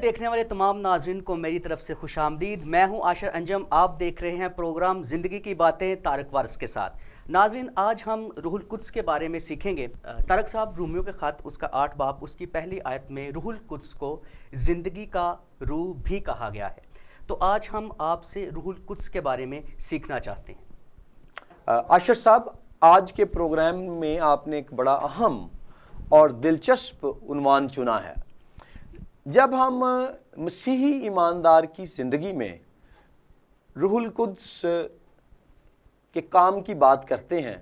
دیکھنے والے تمام ناظرین کو میری طرف سے خوش آمدید۔ میں ہوں عاشر انجم، آپ دیکھ رہے ہیں پروگرام زندگی کی باتیں طارق وارث کے ساتھ۔ ناظرین، آج ہم روح القدس کے بارے میں سیکھیں گے۔ طارق صاحب، رومیو کے خط اس کا 8 باب اس کی پہلی آیت میں روح القدس کو زندگی کا روح بھی کہا گیا ہے۔ تو آج ہم آپ سے روح القدس کے بارے میں سیکھنا چاہتے ہیں۔ عاشر صاحب، آج کے پروگرام میں آپ نے ایک بڑا اہم اور دلچسپ عنوان چنا ہے۔ جب ہم مسیحی ایماندار کی زندگی میں روح القدس کے کام کی بات کرتے ہیں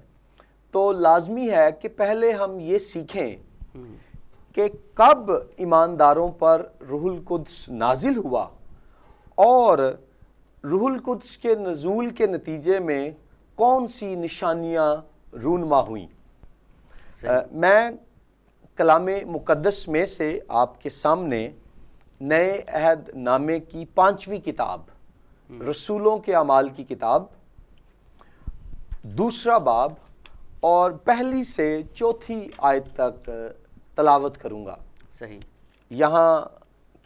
تو لازمی ہے کہ پہلے ہم یہ سیکھیں کہ کب ایمانداروں پر روح القدس نازل ہوا اور روح القدس کے نزول کے نتیجے میں کون سی نشانیاں رونما ہوئیں۔ میں کلام مقدس میں سے آپ کے سامنے نئے عہد نامے کی 5ویں کتاب رسولوں کے اعمال کی کتاب 2 باب اور 1 سے 4 آیت تک تلاوت کروں گا۔ صحیح۔ یہاں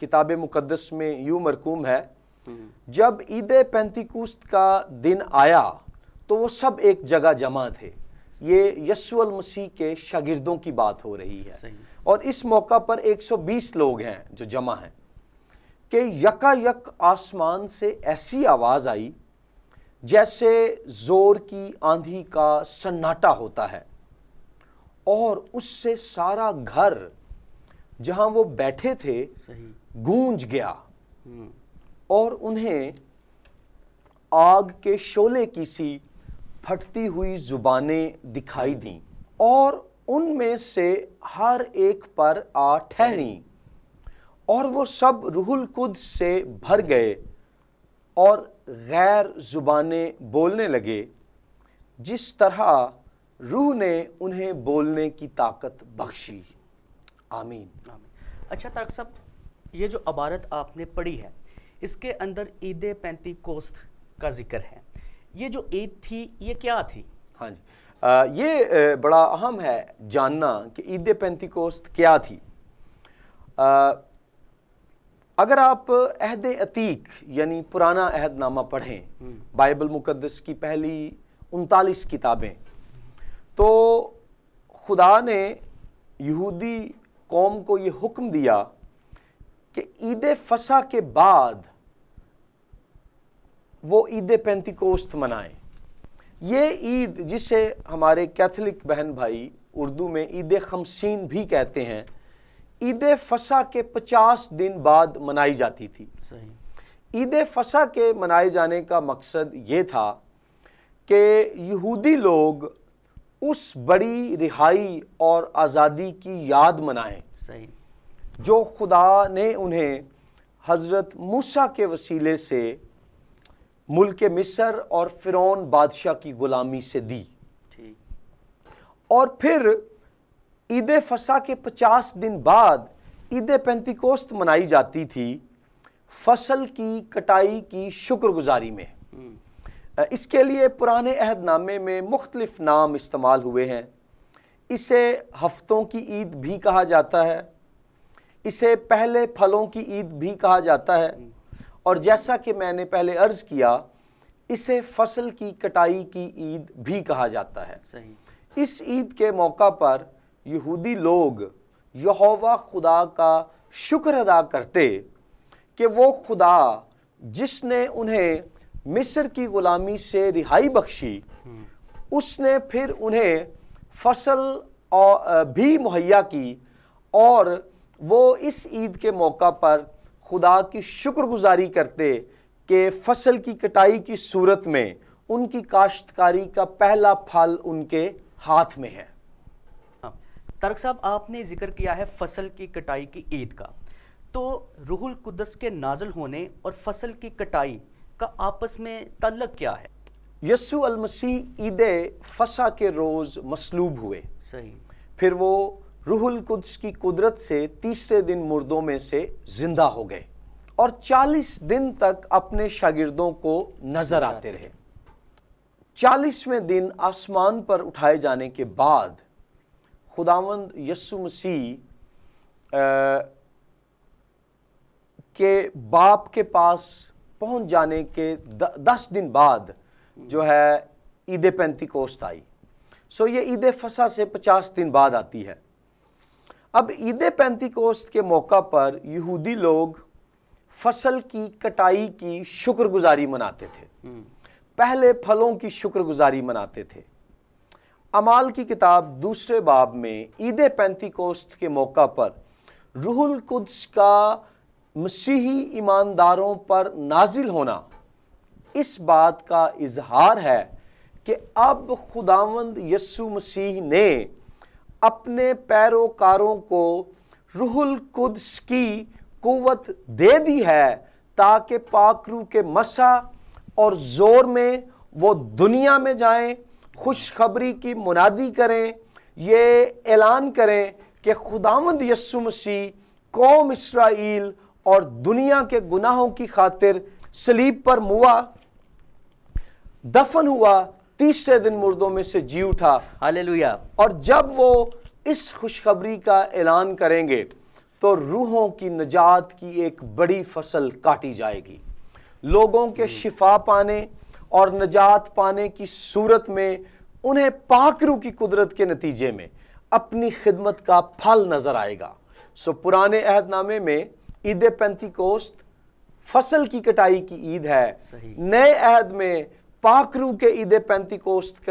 کتاب مقدس میں یوں مرقوم ہے، جب عید پینتیکوست کا دن آیا تو وہ سب ایک جگہ جمع تھے۔ یہ یسوع المسیح کے شاگردوں کی بات ہو رہی ہے۔ اور اس موقع پر 120 لوگ ہیں جو جمع ہیں کہ یکا یک آسمان سے ایسی آواز آئی جیسے زور کی آندھی کا سناٹا ہوتا ہے، اور اس سے سارا گھر جہاں وہ بیٹھے تھے گونج گیا، اور انہیں آگ کے شعلے کی سی پھٹتی ہوئی زبانیں دکھائی دیں، اور ان میں سے ہر ایک پر آ ٹھہریں، اور وہ سب روح القدس سے بھر گئے اور غیر زبانیں بولنے لگے جس طرح روح نے انہیں بولنے کی طاقت بخشی۔ آمین۔ اچھا طارق صاحب، یہ جو عبارت آپ نے پڑھی ہے اس کے اندر عید پینتیکوست کا ذکر ہے۔ یہ جو عید تھی یہ کیا تھی؟ ہاں جی، یہ بڑا اہم ہے جاننا کہ عید پینتیکوست کیا تھی۔ اگر آپ عہد عتیق یعنی پرانا عہد نامہ پڑھیں، بائبل مقدس کی پہلی 39 کتابیں، تو خدا نے یہودی قوم کو یہ حکم دیا کہ عید فصح کے بعد وہ عید پینتیکوست منائیں۔ یہ عید جسے ہمارے کیتھولک بہن بھائی اردو میں عید خمسین بھی کہتے ہیں، عید فصح کے 50 دن بعد منائی جاتی تھی۔ عید فصح کے منائے جانے کا مقصد یہ تھا کہ یہودی لوگ اس بڑی رہائی اور آزادی کی یاد منائیں جو خدا نے انہیں حضرت موسیٰ کے وسیلے سے ملک مصر اور فرعون بادشاہ کی غلامی سے دی۔ اور پھر عید فصح کے 50 دن بعد عید پینتیکوست منائی جاتی تھی فصل کی کٹائی کی شکر گزاری میں۔ اس کے لیے پرانے عہد نامے میں مختلف نام استعمال ہوئے ہیں۔ اسے ہفتوں کی عید بھی کہا جاتا ہے، اسے پہلے پھلوں کی عید بھی کہا جاتا ہے، اور جیسا کہ میں نے پہلے عرض کیا، اسے فصل کی کٹائی کی عید بھی کہا جاتا ہے۔ اس عید کے موقع پر یہودی لوگ یہوہ خدا کا شکر ادا کرتے کہ وہ خدا جس نے انہیں مصر کی غلامی سے رہائی بخشی، اس نے پھر انہیں فصل بھی مہیا کی، اور وہ اس عید کے موقع پر خدا کی شکر گزاری کرتے کہ فصل کی کٹائی کی صورت میں ان کی کاشتکاری کا پہلا پھل ان کے ہاتھ میں ہے۔ طارق صاحب، آپ نے ذکر کیا ہے فصل کی کٹائی کی عید کا، تو روح القدس کے نازل ہونے اور فصل کی کٹائی کا آپس میں تعلق کیا ہے؟ یسوع المسیح عید فصح کے روز مصلوب ہوئے، پھر وہ روح القدس کی قدرت سے تیسرے دن مردوں میں سے زندہ ہو گئے، اور 40 دن تک اپنے شاگردوں کو نظر آتے رہے۔ 40ویں دن آسمان پر اٹھائے جانے کے بعد خداوند یسوع مسیح کہ باپ کے پاس پہنچ جانے کے 10 دن بعد جو ہے عید پینتیکوست آئی. سو یہ عید فصح سے 50 دن بعد آتی ہے. اب عید پینتیکوست کے موقع پر یہودی لوگ فصل کی کٹائی کی شکر گزاری مناتے تھے, پہلے پھلوں کی شکر گزاری مناتے تھے. اعمال کی کتاب 2 باب میں عید پینتیکوست کے موقع پر روح القدس کا مسیحی ایمانداروں پر نازل ہونا اس بات کا اظہار ہے کہ اب خداوند یسوع مسیح نے اپنے پیروکاروں کو روح القدس کی قوت دے دی ہے تاکہ پاک روح کے مسح اور زور میں وہ دنیا میں جائیں, خوشخبری کی منادی کریں, یہ اعلان کریں کہ خداوند یسوع مسیح قوم اسرائیل اور دنیا کے گناہوں کی خاطر صلیب پر موا, دفن ہوا, تیسرے دن مردوں میں سے جی اٹھا. ہاللیلویا. اور جب وہ اس خوشخبری کا اعلان کریں گے تو روحوں کی نجات کی ایک بڑی فصل کاٹی جائے گی. لوگوں کے شفا پانے اور نجات پانے کی صورت میں انہیں پاک روح کی قدرت کے نتیجے میں اپنی خدمت کا پھل نظر آئے گا. سو پرانے عہد نامے میں عید پینتیکوست فصل کی کٹائی کی عید ہے. نئے عہد میں پاک روح کے عید پینتیکوست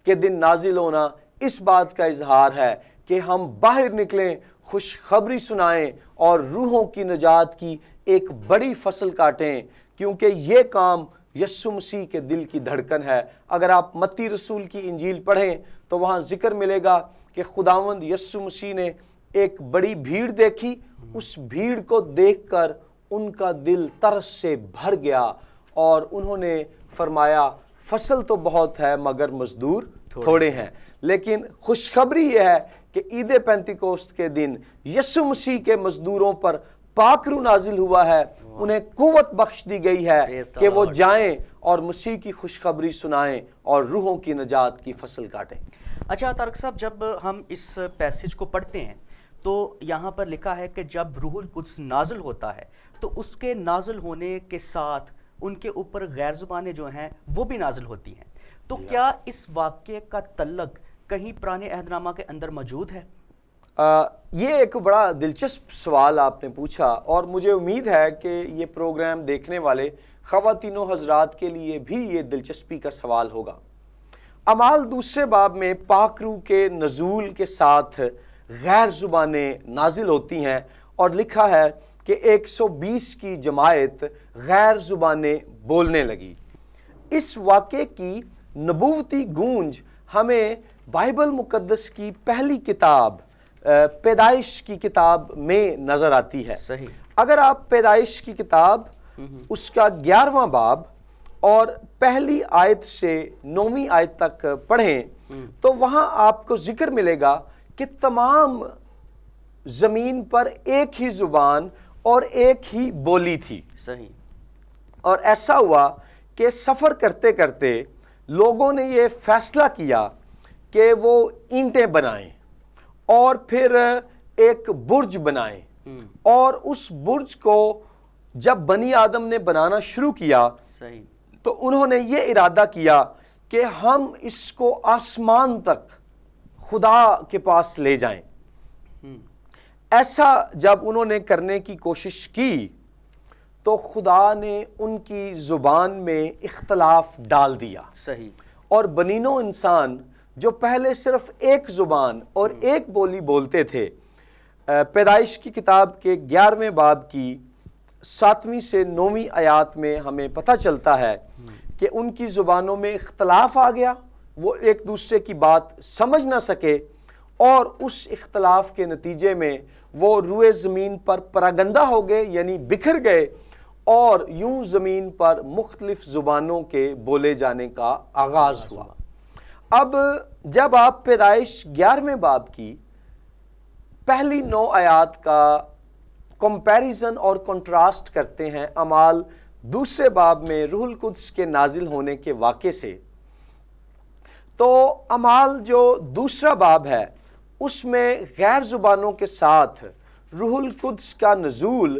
کے دن نازل ہونا اس بات کا اظہار ہے کہ ہم باہر نکلیں, خوشخبری سنائیں اور روحوں کی نجات کی ایک بڑی فصل کاٹیں, کیونکہ یہ کام یسوع مسیح کے دل کی دھڑکن ہے. اگر آپ متی رسول کی انجیل پڑھیں تو وہاں ذکر ملے گا کہ خداوند یسوع مسیح نے ایک بڑی بھیڑ دیکھی, اس بھیڑ کو دیکھ کر ان کا دل ترس سے بھر گیا اور انہوں نے فرمایا فصل تو بہت ہے مگر مزدور تھوڑے ہیں. لیکن خوشخبری یہ ہے کہ عید پینتیکوست کے دن یسوع مسیح کے مزدوروں پر پاک روح نازل ہوا ہے, انہیں قوت بخش دی گئی ہے کہ وہ جائیں اور مسیح کی خوشخبری سنائیں اور روحوں کی نجات کی فصل کاٹیں. اچھا طارق صاحب, جب ہم اس پیسج کو پڑھتے ہیں تو یہاں پر لکھا ہے کہ جب روح القدس نازل ہوتا ہے تو اس کے نازل ہونے کے ساتھ ان کے اوپر غیر زبانیں جو ہیں وہ بھی نازل ہوتی ہیں. تو کیا اس واقعے کا تعلق کہیں پرانے عہد نامہ کے اندر موجود ہے؟ یہ ایک بڑا دلچسپ سوال آپ نے پوچھا اور مجھے امید ہے کہ یہ پروگرام دیکھنے والے خواتین و حضرات کے لیے بھی یہ دلچسپی کا سوال ہوگا. اعمال 2 باب میں پاک روح کے نزول کے ساتھ غیر زبانیں نازل ہوتی ہیں اور لکھا ہے کہ 120 کی جماعت غیر زبانیں بولنے لگی. اس واقعے کی نبوتی گونج ہمیں بائبل مقدس کی پہلی کتاب پیدائش کی کتاب میں نظر آتی ہے. صحیح. اگر آپ پیدائش کی کتاب اس کا 11واں باب اور پہلی آیت سے 9ویں آیت تک پڑھیں تو وہاں آپ کو ذکر ملے گا کہ تمام زمین پر ایک ہی زبان اور ایک ہی بولی تھی. صحیح. اور ایسا ہوا کہ سفر کرتے کرتے لوگوں نے یہ فیصلہ کیا کہ وہ اینٹیں بنائیں اور پھر ایک برج بنائیں, اور اس برج کو جب بنی آدم نے بنانا شروع کیا تو انہوں نے یہ ارادہ کیا کہ ہم اس کو آسمان تک خدا کے پاس لے جائیں. ایسا جب انہوں نے کرنے کی کوشش کی تو خدا نے ان کی زبان میں اختلاف ڈال دیا. صحیح. اور بنین و انسان جو پہلے صرف ایک زبان اور ایک بولی بولتے تھے, پیدائش کی کتاب کے 11ویں باب کی 7ویں سے 9ویں آیات میں ہمیں پتہ چلتا ہے کہ ان کی زبانوں میں اختلاف آ گیا, وہ ایک دوسرے کی بات سمجھ نہ سکے اور اس اختلاف کے نتیجے میں وہ روئے زمین پر پراگندہ ہو گئے, یعنی بکھر گئے, اور یوں زمین پر مختلف زبانوں کے بولے جانے کا آغاز ہوا. اب جب آپ پیدائش 11ویں باب کی پہلی 9 آیات کا کمپیریزن اور کنٹراسٹ کرتے ہیں اعمال 2 باب میں روح القدس کے نازل ہونے کے واقعے سے, تو اعمال جو 2 باب ہے اس میں غیر زبانوں کے ساتھ روح القدس کا نزول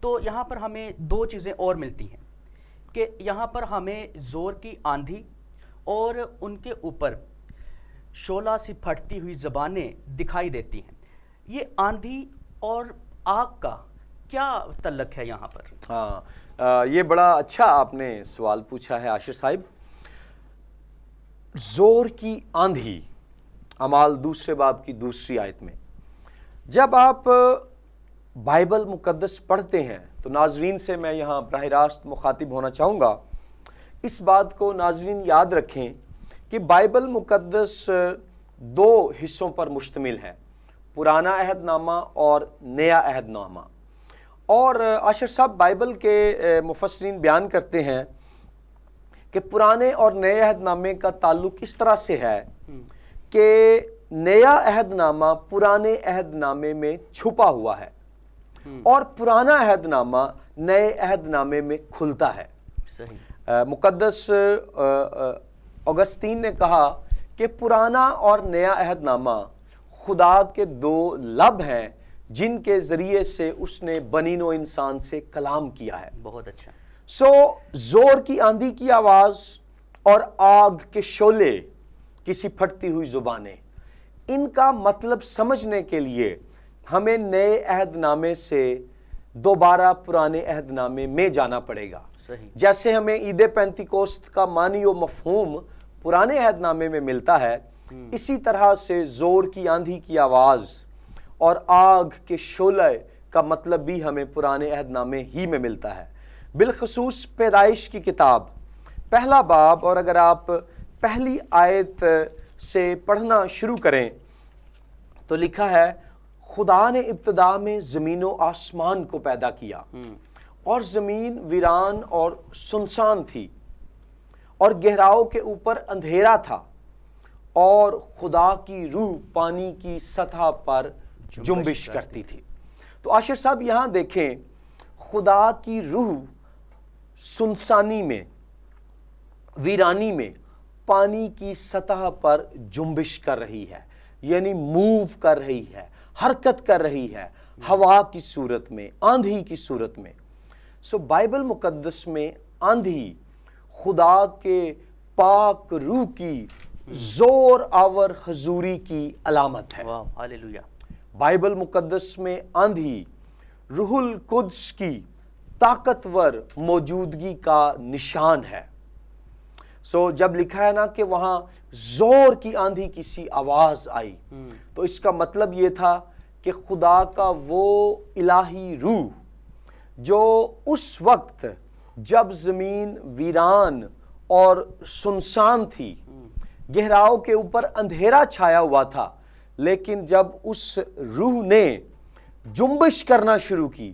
تو یہاں پر ہمیں دو چیزیں اور ملتی ہیں کہ یہاں پر ہمیں زور کی آندھی اور ان کے اوپر شعلہ سی پھٹتی ہوئی زبانیں دکھائی دیتی ہیں. یہ آندھی اور آگ کا کیا تعلق ہے یہاں پر؟ ہاں، یہ بڑا اچھا آپ نے سوال پوچھا ہے عاشر صاحب. زور کی آندھی، اعمال 2 باب کی 2 آیت میں جب آپ بائبل مقدس پڑھتے ہیں تو ناظرین سے میں یہاں براہ راست مخاطب ہونا چاہوں گا. اس بات کو ناظرین یاد رکھیں کہ بائبل مقدس 2 حصوں پر مشتمل ہے، پرانا عہد نامہ اور نیا عہد نامہ. اور عاشر صاحب بائبل کے مفسرین بیان کرتے ہیں کہ پرانے اور نئے عہد نامے کا تعلق اس طرح سے ہے کہ نیا عہد نامہ پرانے عہد نامے میں چھپا ہوا ہے اور پرانا عہد نامہ نئے عہد نامے میں کھلتا ہے. صحیح. مقدس اگستین نے کہا کہ پرانا اور نیا عہد نامہ خدا کے 2 لب ہیں جن کے ذریعے سے اس نے بنی نوع انسان سے کلام کیا ہے. بہت اچھا. زور کی آندھی کی آواز اور آگ کے شعلے، کسی پھٹتی ہوئی زبانیں، ان کا مطلب سمجھنے کے لیے ہمیں نئے عہد نامے سے دوبارہ پرانے عہد نامے میں جانا پڑے گا. صحیح. جیسے ہمیں عید پینتیکوست کا معنی و مفہوم پرانے عہد نامے میں ملتا ہے، اسی طرح سے زور کی آندھی کی آواز اور آگ کے شعلے کا مطلب بھی ہمیں پرانے عہد نامے ہی میں ملتا ہے. بالخصوص پیدائش کی کتاب 1 باب، اور اگر آپ پہلی آیت سے پڑھنا شروع کریں تو لکھا ہے خدا نے ابتدا میں زمین و آسمان کو پیدا کیا اور زمین ویران اور سنسان تھی اور گہراؤں کے اوپر اندھیرا تھا اور خدا کی روح پانی کی سطح پر جنبش کرتی تھی. تو عاشر صاحب یہاں دیکھیں، خدا کی روح سنسانی میں، ویرانی میں پانی کی سطح پر جنبش کر رہی ہے، یعنی موو کر رہی ہے، حرکت کر رہی ہے، ہوا کی صورت میں، آندھی کی صورت میں. بائبل مقدس میں آندھی خدا کے پاک روح کی زور آور حضوری کی علامت ہے. واہ، ہاللویا. بائبل مقدس میں آندھی روح القدس کی طاقتور موجودگی کا نشان ہے. جب لکھا ہے نا کہ وہاں زور کی آندھی کسی آواز آئی، تو اس کا مطلب یہ تھا کہ خدا کا وہ الہی روح جو اس وقت جب زمین ویران اور سنسان تھی، گہراؤں کے اوپر اندھیرا چھایا ہوا تھا، لیکن جب اس روح نے جنبش کرنا شروع کی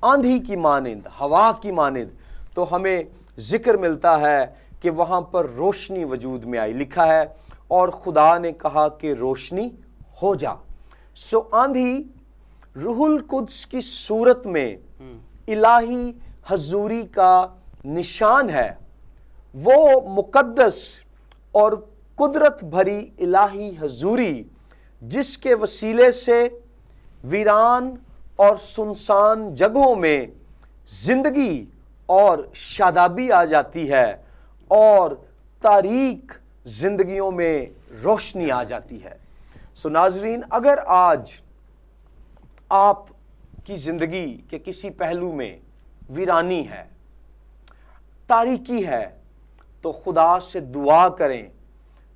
آندھی کی مانند، ہوا کی مانند، تو ہمیں ذکر ملتا ہے کہ وہاں پر روشنی وجود میں آئی. لکھا ہے اور خدا نے کہا کہ روشنی ہو جا. آندھی روح القدس کی صورت میں الہی حضوری کا نشان ہے، وہ مقدس اور قدرت بھری الہی حضوری جس کے وسیلے سے ویران اور سنسان جگہوں میں زندگی اور شادابی آ جاتی ہے اور تاریک زندگیوں میں روشنی آ جاتی ہے. ناظرین، اگر آج آپ کی زندگی کے کسی پہلو میں ویرانی ہے، تاریکی ہے، تو خدا سے دعا کریں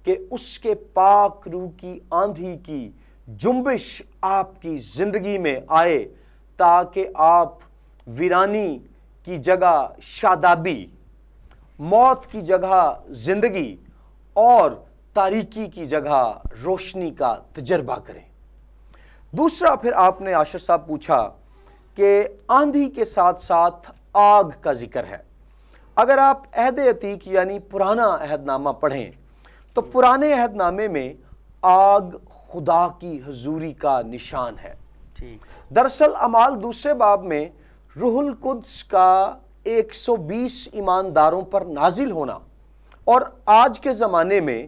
کہ اس کے پاک روح کی آندھی کی جنبش آپ کی زندگی میں آئے تاکہ آپ ویرانی کی جگہ شادابی، موت کی جگہ زندگی اور تاریکی کی جگہ روشنی کا تجربہ کریں. دوسرا پھر آپ نے عاشر صاحب پوچھا کہ آندھی کے ساتھ ساتھ آگ کا ذکر ہے. اگر آپ عہد عتیق یعنی پرانا عہد نامہ پڑھیں تو پرانے عہد نامے میں آگ خدا کی حضوری کا نشان ہے. دراصل اعمال 2 باب میں روح القدس کا 120 ایمانداروں پر نازل ہونا اور آج کے زمانے میں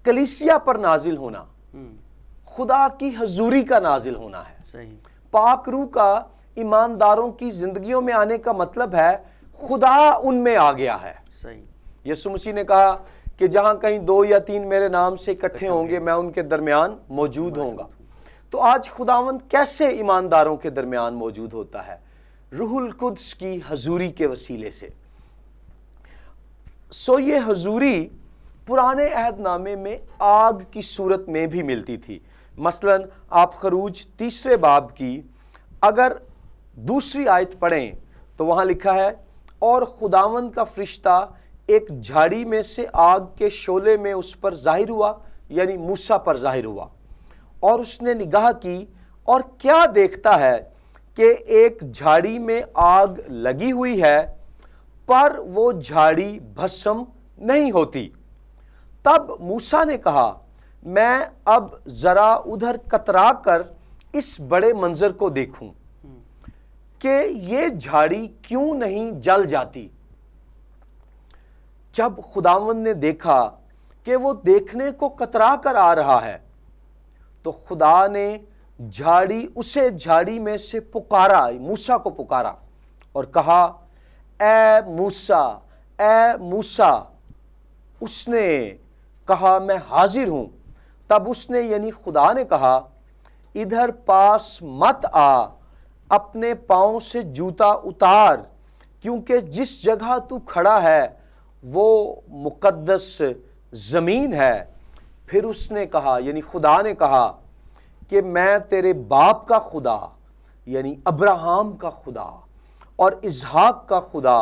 کلیسیا پر نازل ہونا خدا کی حضوری کا نازل ہونا ہے. پاک روح کا ایمانداروں کی زندگیوں میں آنے کا مطلب ہے خدا ان میں آ گیا ہے۔ صحیح۔ یسوع مسیح نے کہا کہ جہاں کہیں 2 یا 3 میرے نام سے اکٹھے ہوں گے میں ان کے درمیان موجود ہوں گا۔ تو آج خداوند کیسے ایمانداروں کے درمیان موجود ہوتا ہے؟ روح القدس کی حضوری کے وسیلے سے۔ سو یہ حضوری پرانے عہد نامے میں آگ کی صورت میں بھی ملتی تھی۔ مثلاً آپ خروج 3 باب کی اگر 2 آیت پڑھیں تو وہاں لکھا ہے، اور خداوند کا فرشتہ ایک جھاڑی میں سے آگ کے شعلے میں اس پر ظاہر ہوا، یعنی موسیٰ پر ظاہر ہوا، اور اس نے نگاہ کی اور کیا دیکھتا ہے کہ ایک جھاڑی میں آگ لگی ہوئی ہے پر وہ جھاڑی بھسم نہیں ہوتی۔ تب موسیٰ نے کہا، میں اب ذرا ادھر کترا کر اس بڑے منظر کو دیکھوں کہ یہ جھاڑی کیوں نہیں جل جاتی۔ جب خداوند نے دیکھا کہ وہ دیکھنے کو کترا کر آ رہا ہے تو خدا نے اسے جھاڑی میں سے پکارا، موسیٰ کو پکارا اور کہا، اے موسیٰ، اے موسیٰ۔ اس نے کہا، میں حاضر ہوں۔ تب اس نے یعنی خدا نے کہا، ادھر پاس مت آ، اپنے پاؤں سے جوتا اتار، کیونکہ جس جگہ تو کھڑا ہے وہ مقدس زمین ہے۔ پھر اس نے کہا یعنی خدا نے کہا کہ میں تیرے باپ کا خدا یعنی ابراہیم کا خدا اور اسحاق کا خدا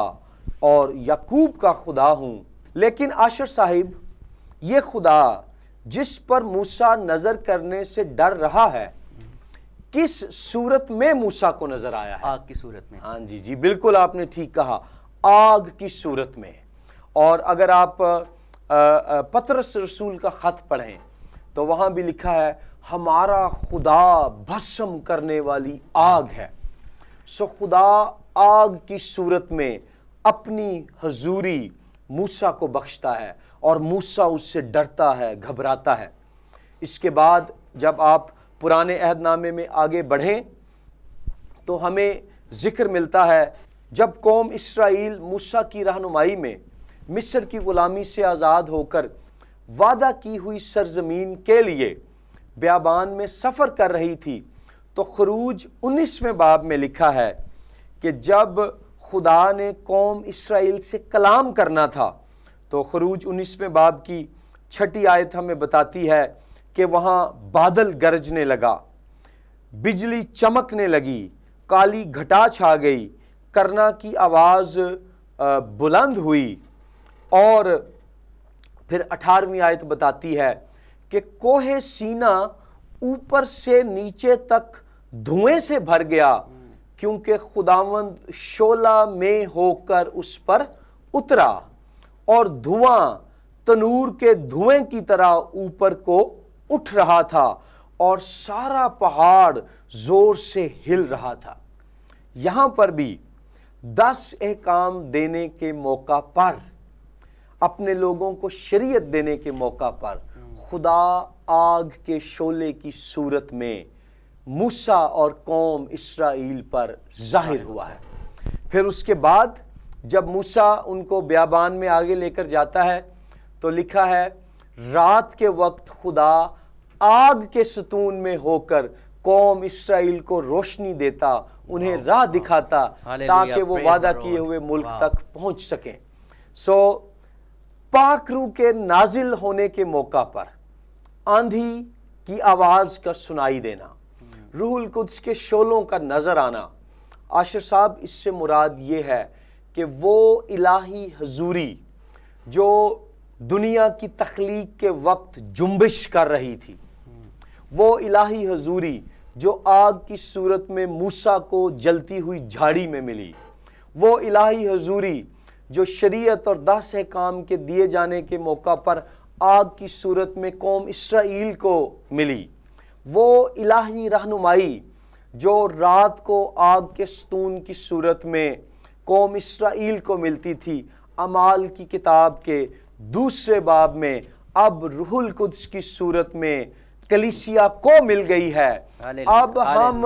اور یعقوب کا خدا ہوں۔ لیکن عاشر صاحب، یہ خدا جس پر موسیٰ نظر کرنے سے ڈر رہا ہے، کس صورت میں موسیٰ کو نظر آیا ہے؟ آگ کی صورت میں۔ ہاں جی بالکل آپ نے ٹھیک کہا، آگ کی صورت میں۔ اور اگر آپ پطرس رسول کا خط پڑھیں تو وہاں بھی لکھا ہے، ہمارا خدا بھسم کرنے والی آگ ہے۔ سو خدا آگ کی صورت میں اپنی حضوری موسیٰ کو بخشتا ہے اور موسیٰ اس سے ڈرتا ہے، گھبراتا ہے۔ اس کے بعد جب آپ پرانے عہد نامے میں آگے بڑھیں تو ہمیں ذکر ملتا ہے جب قوم اسرائیل موسیٰ کی رہنمائی میں مصر کی غلامی سے آزاد ہو کر وعدہ کی ہوئی سرزمین کے لیے بیابان میں سفر کر رہی تھی، تو خروج 19 باب میں لکھا ہے کہ جب خدا نے قوم اسرائیل سے کلام کرنا تھا تو خروج 19 باب کی 6 آیت ہمیں بتاتی ہے کہ وہاں بادل گرجنے لگا، بجلی چمکنے لگی، کالی گھٹا چھا گئی، کرنا کی آواز بلند ہوئی، اور پھر 18ویں آیت بتاتی ہے کہ کوہ سینا اوپر سے نیچے تک دھوئیں سے بھر گیا، کیونکہ خداوند شعلہ میں ہو کر اس پر اترا، اور دھواں تنور کے دھوئیں کی طرح اوپر کو اٹھ رہا تھا، اور سارا پہاڑ زور سے ہل رہا تھا۔ یہاں پر بھی 10 احکام دینے کے موقع پر، اپنے لوگوں کو شریعت دینے کے موقع پر، خدا آگ کے شعلے کی صورت میں موسیٰ اور قوم اسرائیل پر ظاہر ہوا ہے۔ پھر اس کے بعد جب موسیٰ ان کو بیابان میں آگے لے کر جاتا ہے تو لکھا ہے، رات کے وقت خدا آگ کے ستون میں ہو کر قوم اسرائیل کو روشنی دیتا، انہیں راہ دکھاتا تاکہ وہ وعدہ کیے ہوئے ملک تک پہنچ سکیں۔ سو پاک روح کے نازل ہونے کے موقع پر آندھی کی آواز کا سنائی دینا، روح القدس کے شعلوں کا نظر آنا، عاشر صاحب اس سے مراد یہ ہے کہ وہ الہی حضوری جو دنیا کی تخلیق کے وقت جنبش کر رہی تھی، وہ الہی حضوری جو آگ کی صورت میں موسیٰ کو جلتی ہوئی جھاڑی میں ملی، وہ الہی حضوری جو شریعت اور 10 احکام کے دیے جانے کے موقع پر آگ کی صورت میں قوم اسرائیل کو ملی، وہ الہی رہنمائی جو رات کو آگ کے ستون کی صورت میں قوم اسرائیل کو ملتی تھی، اعمال کی کتاب کے 2 باب میں اب روح القدس کی صورت میں کلیسیا کو مل گئی ہے۔ اب ہم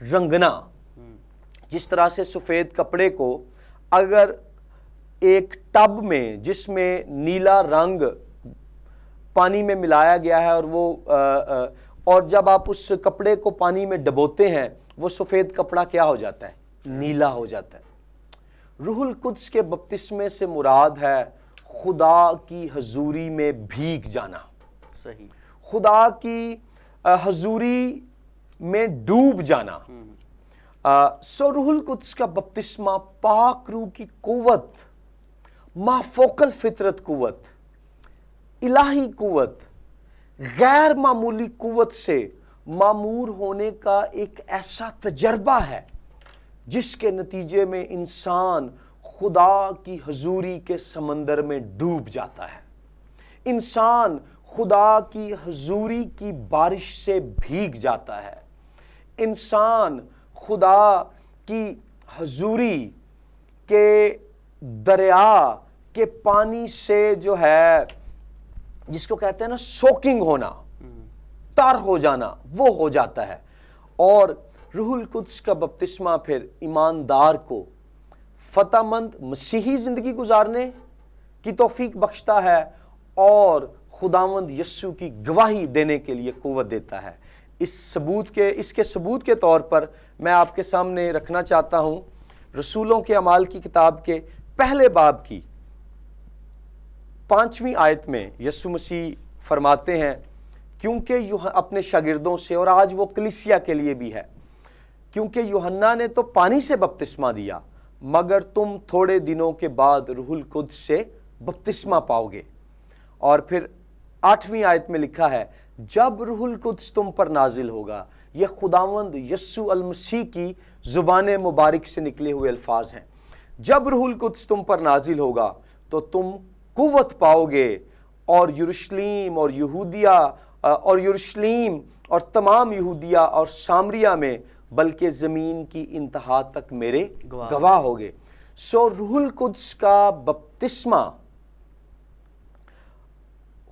رنگنا، جس طرح سے سفید کپڑے کو اگر ایک ٹب میں جس میں نیلا رنگ پانی میں ملایا گیا ہے اور جب آپ اس کپڑے کو پانی میں ڈبوتے ہیں وہ سفید کپڑا کیا ہو جاتا ہے؟ نیلا ہو جاتا ہے۔ روح القدس کے بپتسمے سے مراد ہے خدا کی حضوری میں بھیگ جانا، صحیح، خدا کی حضوری میں ڈوب جانا۔ سو روح القدس کا بپتسمہ پاک روح کی قوت، مافوق الفطرت قوت، الہی قوت، غیر معمولی قوت سے معمور ہونے کا ایک ایسا تجربہ ہے جس کے نتیجے میں انسان خدا کی حضوری کے سمندر میں ڈوب جاتا ہے، انسان خدا کی حضوری کی بارش سے بھیگ جاتا ہے، انسان خدا کی حضوری کے دریا کے پانی سے جو ہے جس کو کہتے ہیں نا سوکنگ ہونا، تر ہو جانا، وہ ہو جاتا ہے۔ اور روح القدس کا بپتسمہ پھر ایماندار کو فتح مند مسیحی زندگی گزارنے کی توفیق بخشتا ہے اور خداوند یسوع کی گواہی دینے کے لیے قوت دیتا ہے۔ اس کے ثبوت کے طور پر میں آپ کے سامنے رکھنا چاہتا ہوں رسولوں کے اعمال کی کتاب کے پہلے باب کی 5ویں آیت میں یسوع مسیح فرماتے ہیں، کیونکہ اپنے شاگردوں سے، اور آج وہ کلیسیا کے لیے بھی ہے، کیونکہ یوحنا نے تو پانی سے بپتسمہ دیا مگر تم تھوڑے دنوں کے بعد روح القدس سے بپتسمہ پاؤ گے۔ اور پھر 8ویں آیت میں لکھا ہے، جب روح القدس تم پر نازل ہوگا، یہ خداوند یسوع المسیح کی زبان مبارک سے نکلے ہوئے الفاظ ہیں، جب روح القدس تم پر نازل ہوگا تو تم قوت پاؤ گے اور یروشلیم اور تمام یہودیہ اور سامریہ میں بلکہ زمین کی انتہا تک میرے گواہ ہوگے۔ سو روح القدس کا بپتسمہ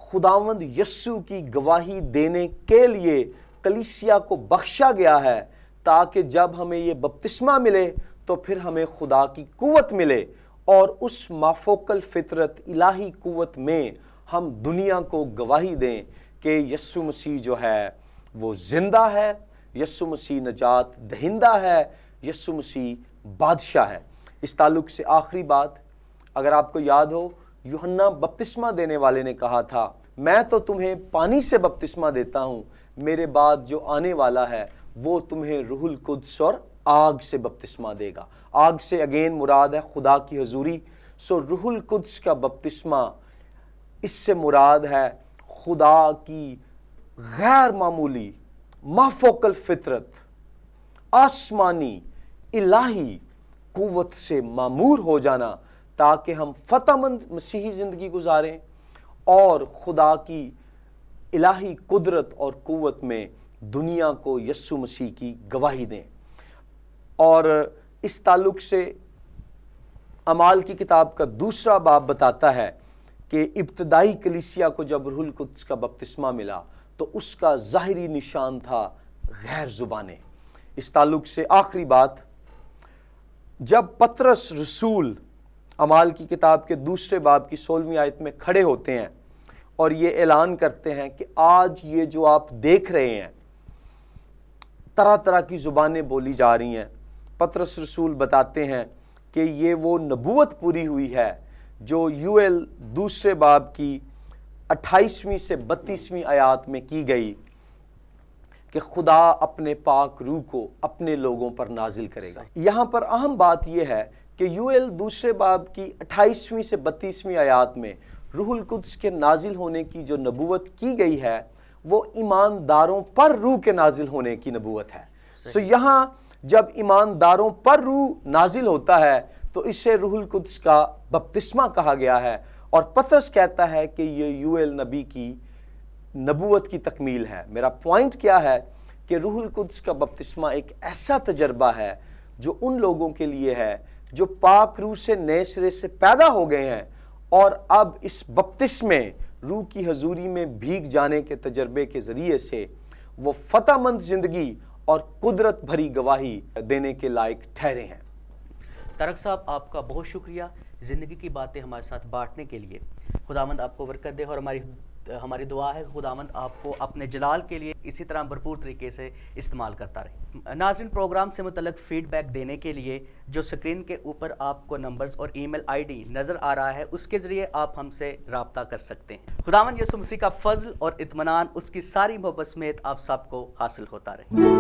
خداوند یسوع کی گواہی دینے کے لیے کلیسیا کو بخشا گیا ہے تاکہ جب ہمیں یہ بپتسمہ ملے تو پھر ہمیں خدا کی قوت ملے اور اس مافوق الفطرت الہی قوت میں ہم دنیا کو گواہی دیں کہ یسوع مسیح جو ہے وہ زندہ ہے، یسوع مسیح نجات دہندہ ہے، یسوع مسیح بادشاہ ہے۔ اس تعلق سے آخری بات، اگر آپ کو یاد ہو، یوحنا بپتسمہ دینے والے نے کہا تھا، میں تو تمہیں پانی سے بپتسمہ دیتا ہوں، میرے بعد جو آنے والا ہے وہ تمہیں روح القدس اور آگ سے بپتسمہ دے گا۔ آگ سے اگین مراد ہے خدا کی حضوری۔ سو روح القدس کا بپتسمہ اس سے مراد ہے خدا کی غیر معمولی مافوق الفطرت آسمانی الہی قوت سے معمور ہو جانا تاکہ ہم فتح مند مسیحی زندگی گزاریں اور خدا کی الہی قدرت اور قوت میں دنیا کو یسوع مسیح کی گواہی دیں۔ اور اس تعلق سے اعمال کی کتاب کا 2 باب بتاتا ہے کہ ابتدائی کلیسیا کو جب روح القدس کا بپتسمہ ملا تو اس کا ظاہری نشان تھا غیر زبانیں۔ اس تعلق سے آخری بات، جب پطرس رسول اعمال کی کتاب کے 2 باب کی 16ویں آیت میں کھڑے ہوتے ہیں اور یہ اعلان کرتے ہیں کہ آج یہ جو آپ دیکھ رہے ہیں طرح طرح کی زبانیں بولی جا رہی ہیں، پطرس رسول بتاتے ہیں کہ یہ وہ نبوت پوری ہوئی ہے جو یوئیل 2 باب کی 28ویں سے 32ویں آیات میں کی گئی کہ خدا اپنے پاک روح کو اپنے لوگوں پر نازل کرے گا۔ یہاں پر اہم بات یہ ہے کہ یوئیل 2 باب کی 28ویں سے 32ویں آیات میں روح القدس کے نازل ہونے کی جو نبوت کی گئی ہے وہ ایمانداروں پر روح کے نازل ہونے کی نبوت ہے۔ سو یہاں جب ایمانداروں پر روح نازل ہوتا ہے تو اسے روح القدس کا بپتسمہ کہا گیا ہے، اور پطرس کہتا ہے کہ یہ یوئیل نبی کی نبوت کی تکمیل ہے۔ میرا پوائنٹ کیا ہے کہ روح القدس کا بپتسمہ ایک ایسا تجربہ ہے جو ان لوگوں کے لیے ہے جو پاک روح سے نئے سرے سے پیدا ہو گئے ہیں اور اب اس بپتسمے روح کی حضوری میں بھیگ جانے کے تجربے کے ذریعے سے وہ فتح مند زندگی اور قدرت بھری گواہی دینے کے لائق ٹھہرے ہیں۔ طارق صاحب آپ کا بہت شکریہ زندگی کی باتیں ہمارے ساتھ بانٹنے کے لیے۔ خداوند آپ کو برکت دے، اور ہماری دعا ہے خداوند آپ کو اپنے جلال کے لیے اسی طرح بھرپور طریقے سے استعمال کرتا رہے۔ ناظرین، پروگرام سے متعلق فیڈ بیک دینے کے لیے جو سکرین کے اوپر آپ کو نمبرز اور ای میل آئی ڈی نظر آ رہا ہے، اس کے ذریعے آپ ہم سے رابطہ کر سکتے ہیں۔ خداوند یسوع مسیح کا فضل اور اطمینان، اس کی ساری محبت سمیت آپ سب کو حاصل ہوتا رہے۔